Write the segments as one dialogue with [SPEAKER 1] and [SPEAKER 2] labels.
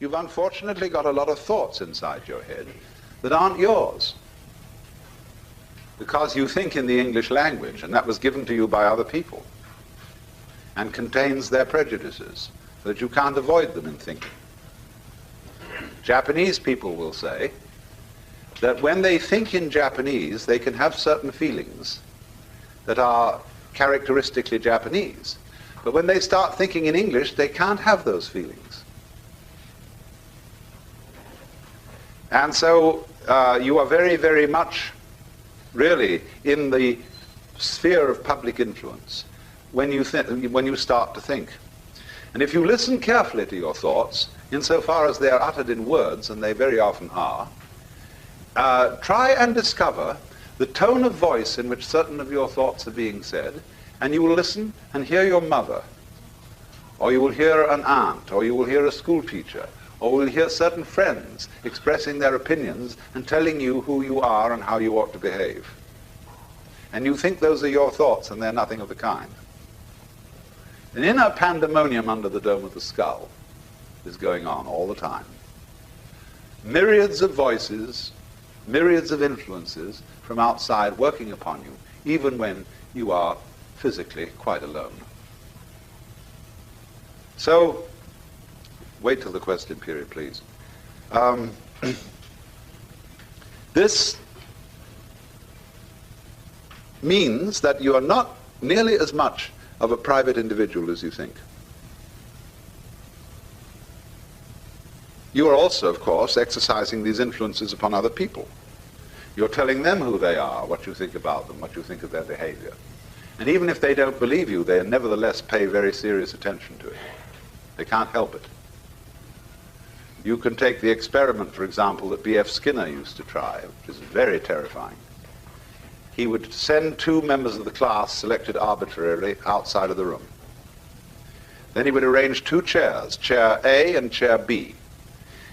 [SPEAKER 1] you've unfortunately got a lot of thoughts inside your head that aren't yours, because you think in the English language, and that was given to you by other people, and contains their prejudices, so that you can't avoid them in thinking. Japanese people will say that when they think in Japanese, they can have certain feelings that are characteristically Japanese. But when they start thinking in English, they can't have those feelings. And so you are very, very much really in the sphere of public influence when you start to think. And if you listen carefully to your thoughts, insofar as they are uttered in words, and they very often are, try and discover the tone of voice in which certain of your thoughts are being said, and you will listen and hear your mother, or you will hear an aunt, or you will hear a school teacher, or you will hear certain friends expressing their opinions and telling you who you are and how you ought to behave. And you think those are your thoughts, and they're nothing of the kind. An inner pandemonium under the dome of the skull is going on all the time. Myriads of voices, myriads of influences from outside working upon you, even when you are physically quite alone. So, wait till the question period, please. This means that you are not nearly as much of a private individual as you think. You are also, of course, exercising these influences upon other people. You're telling them who they are, what you think about them, what you think of their behavior. And even if they don't believe you, they nevertheless pay very serious attention to it. They can't help it. You can take the experiment, for example, that B.F. Skinner used to try, which is very terrifying. He would send two members of the class, selected arbitrarily, outside of the room. Then he would arrange two chairs, chair A and chair B.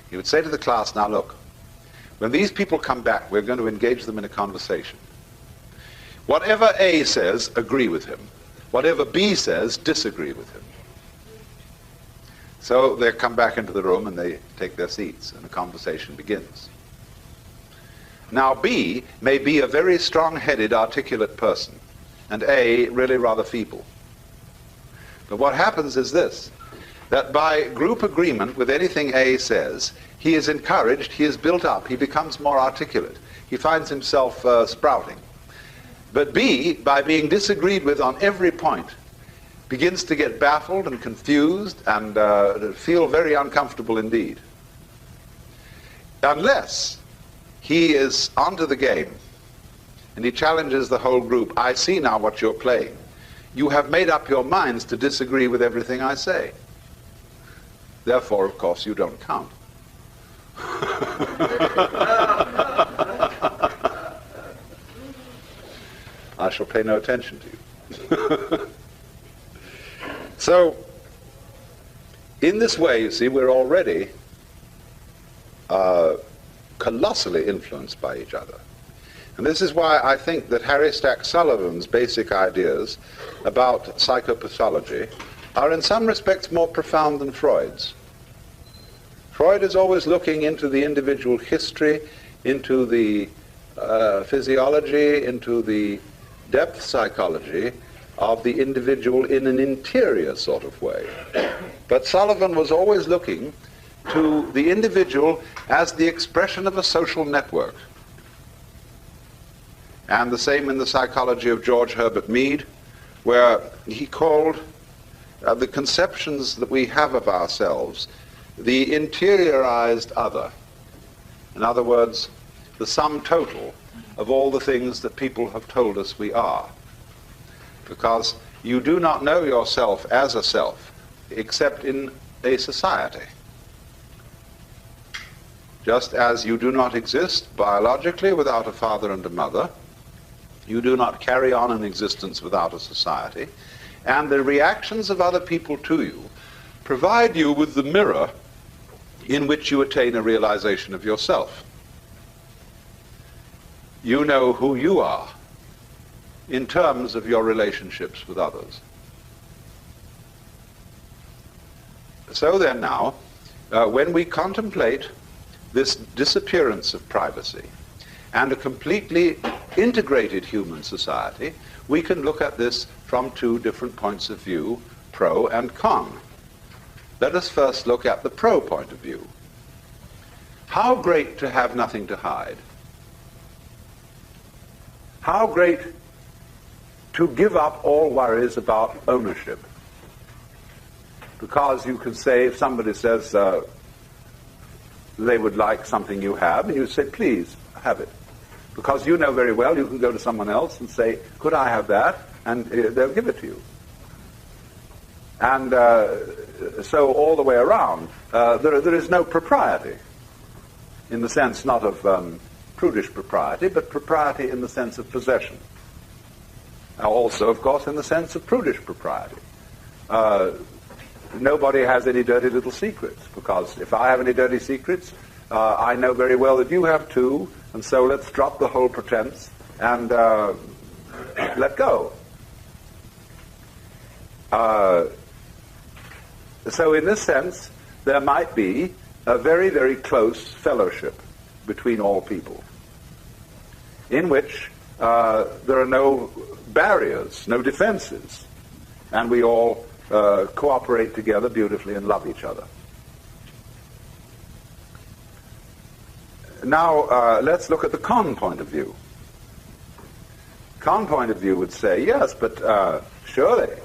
[SPEAKER 1] He would say to the class, now look, when these people come back, we're going to engage them in a conversation. Whatever A says, agree with him. Whatever B says, disagree with him. So they come back into the room and they take their seats, and the conversation begins. Now B may be a very strong-headed, articulate person, and A really rather feeble. But what happens is this, that by group agreement with anything A says, he is encouraged, he is built up, he becomes more articulate. He finds himself sprouting. But B, by being disagreed with on every point, begins to get baffled and confused and feel very uncomfortable indeed. Unless he is onto the game and he challenges the whole group, I see now what you're playing. You have made up your minds to disagree with everything I say. Therefore, of course, you don't count. I shall pay no attention to you. So, in this way, you see, we're already colossally influenced by each other. And this is why I think that Harry Stack Sullivan's basic ideas about psychopathology are in some respects more profound than Freud's. Freud is always looking into the individual history, into the physiology, into the depth psychology of the individual in an interior sort of way. But Sullivan was always looking to the individual as the expression of a social network. And the same in the psychology of George Herbert Mead, where he called the conceptions that we have of ourselves the interiorized other. In other words, the sum total of all the things that people have told us we are. Because you do not know yourself as a self except in a society. Just as you do not exist biologically without a father and a mother, you do not carry on an existence without a society, and the reactions of other people to you provide you with the mirror in which you attain a realization of yourself. You know who you are in terms of your relationships with others. So then now, when we contemplate this disappearance of privacy and a completely integrated human society, we can look at this from two different points of view, pro and con. Let us first look at the pro point of view. How great to have nothing to hide. How great to give up all worries about ownership. Because you can say, if somebody says they would like something you have, and you say, please, have it. Because you know very well you can go to someone else and say, could I have that? And they'll give it to you. And so all the way around, there is no propriety, in the sense not of prudish propriety, but propriety in the sense of possession. Also, of course, in the sense of prudish propriety. Nobody has any dirty little secrets, because if I have any dirty secrets, I know very well that you have too, and so let's drop the whole pretense and let go. So in this sense, there might be a very, very close fellowship between all people, in which there are no barriers, no defenses, and we all cooperate together beautifully and love each other. Now, let's look at the con point of view. Con point of view would say, yes, but surely,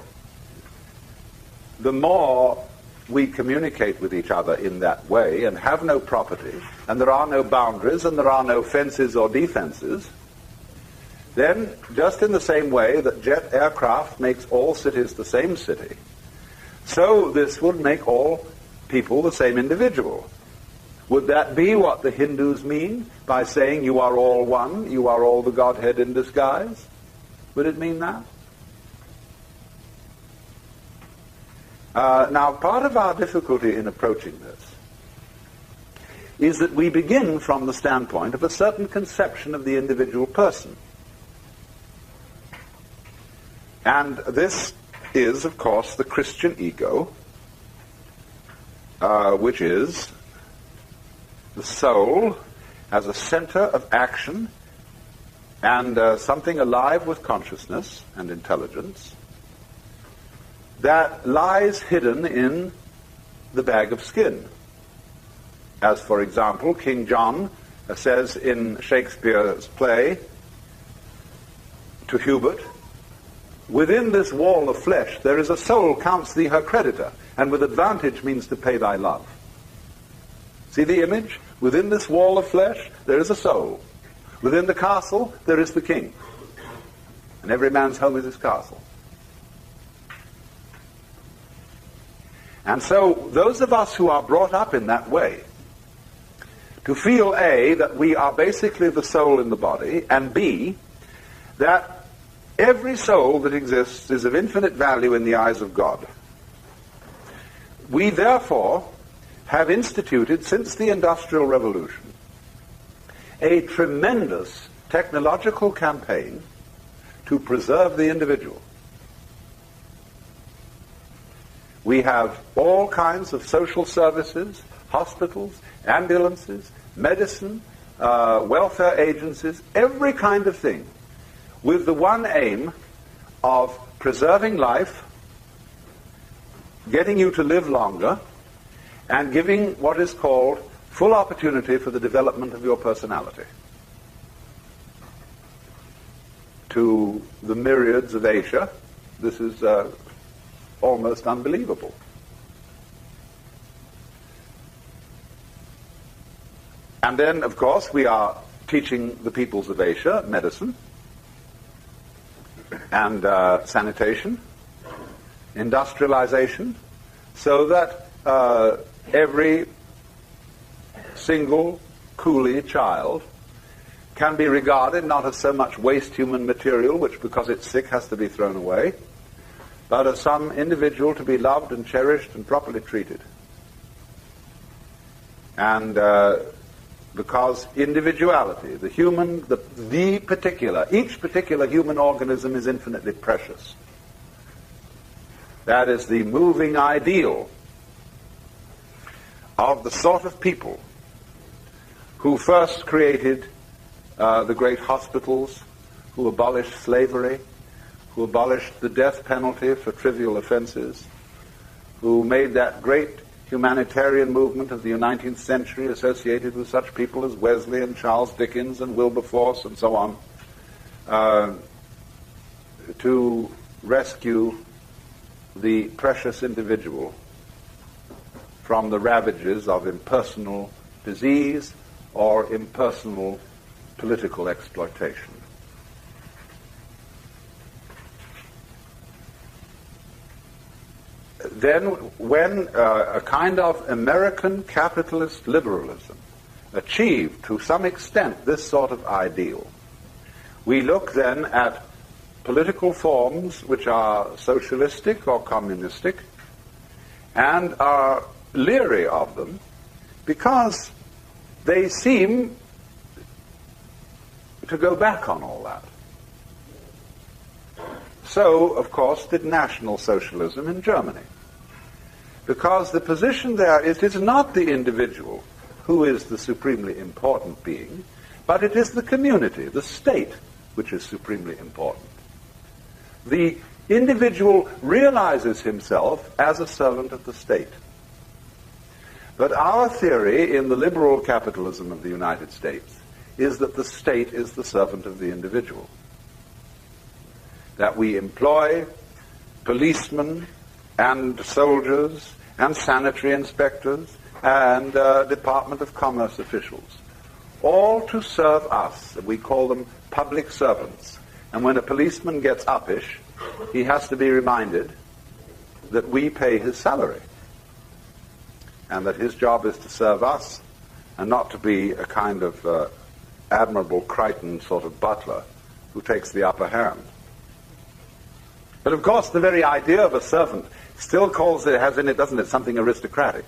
[SPEAKER 1] the more we communicate with each other in that way and have no property, and there are no boundaries, and there are no fences or defenses, then, just in the same way that jet aircraft makes all cities the same city, so this would make all people the same individual. Would that be what the Hindus mean by saying you are all one, you are all the Godhead in disguise? Would it mean that? Now, part of our difficulty in approaching this is that we begin from the standpoint of a certain conception of the individual person. And this is, of course, the Christian ego, which is the soul as a center of action and something alive with consciousness and intelligence that lies hidden in the bag of skin. As, for example, King John says in Shakespeare's play to Hubert, within this wall of flesh there is a soul counts thee her creditor, and with advantage means to pay thy love. See the image? Within this wall of flesh there is a soul. Within the castle there is the king. And every man's home is his castle. And so those of us who are brought up in that way, to feel A, that we are basically the soul in the body, and B, that every soul that exists is of infinite value in the eyes of God. We therefore have instituted, since the Industrial Revolution, a tremendous technological campaign to preserve the individual. We have all kinds of social services, hospitals, ambulances, medicine, welfare agencies, every kind of thing, with the one aim of preserving life, getting you to live longer, and giving what is called full opportunity for the development of your personality. To the myriads of Asia, this is almost unbelievable. And then, of course, we are teaching the peoples of Asia medicine and sanitation, industrialization, so that every single coolie child can be regarded not as so much waste human material, which because it's sick has to be thrown away, but as some individual to be loved and cherished and properly treated. And because individuality, the human, the particular, each particular human organism is infinitely precious. That is the moving ideal of the sort of people who first created the great hospitals, who abolished slavery, who abolished the death penalty for trivial offenses, who made that great humanitarian movement of the 19th century associated with such people as Wesley and Charles Dickens and Wilberforce and so on, to rescue the precious individual from the ravages of impersonal disease or impersonal political exploitation. Then when a kind of American capitalist liberalism achieved to some extent this sort of ideal, we look then at political forms which are socialistic or communistic and are leery of them because they seem to go back on all that. So, of course, did National Socialism in Germany. Because the position there is, it is not the individual who is the supremely important being, but it is the community, the state, which is supremely important. The individual realizes himself as a servant of the state. But our theory in the liberal capitalism of the United States is that the state is the servant of the individual. That we employ policemen and soldiers and sanitary inspectors and Department of Commerce officials, all to serve us. We call them public servants. And when a policeman gets uppish, he has to be reminded that we pay his salary and that his job is to serve us and not to be a kind of Admirable Crichton sort of butler who takes the upper hand. But of course, the very idea of a servant still has in it, doesn't it, something aristocratic.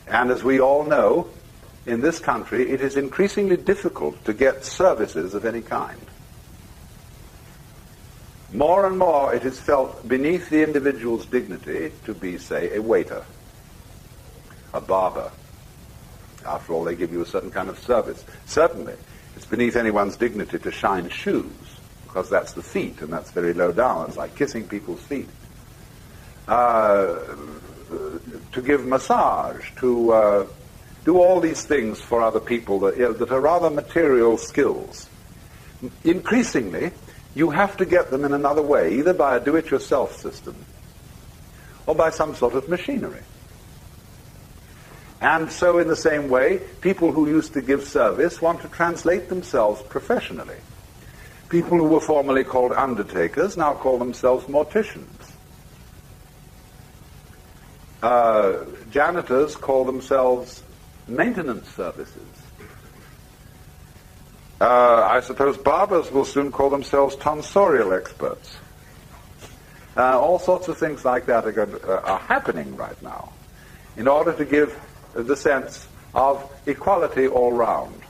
[SPEAKER 1] And as we all know, in this country, it is increasingly difficult to get services of any kind. More and more, it is felt beneath the individual's dignity to be, say, a waiter, a barber. After all, they give you a certain kind of service. Certainly, it's beneath anyone's dignity to shine shoes, because that's the feet, and that's very low down. It's like kissing people's feet. To give massage, to do all these things for other people that are rather material skills. Increasingly, you have to get them in another way, either by a do-it-yourself system or by some sort of machinery. And so in the same way, people who used to give service want to translate themselves professionally. People who were formerly called undertakers now call themselves morticians. Janitors call themselves maintenance services. I suppose barbers will soon call themselves tonsorial experts. All sorts of things like that are happening right now in order to give the sense of equality all round.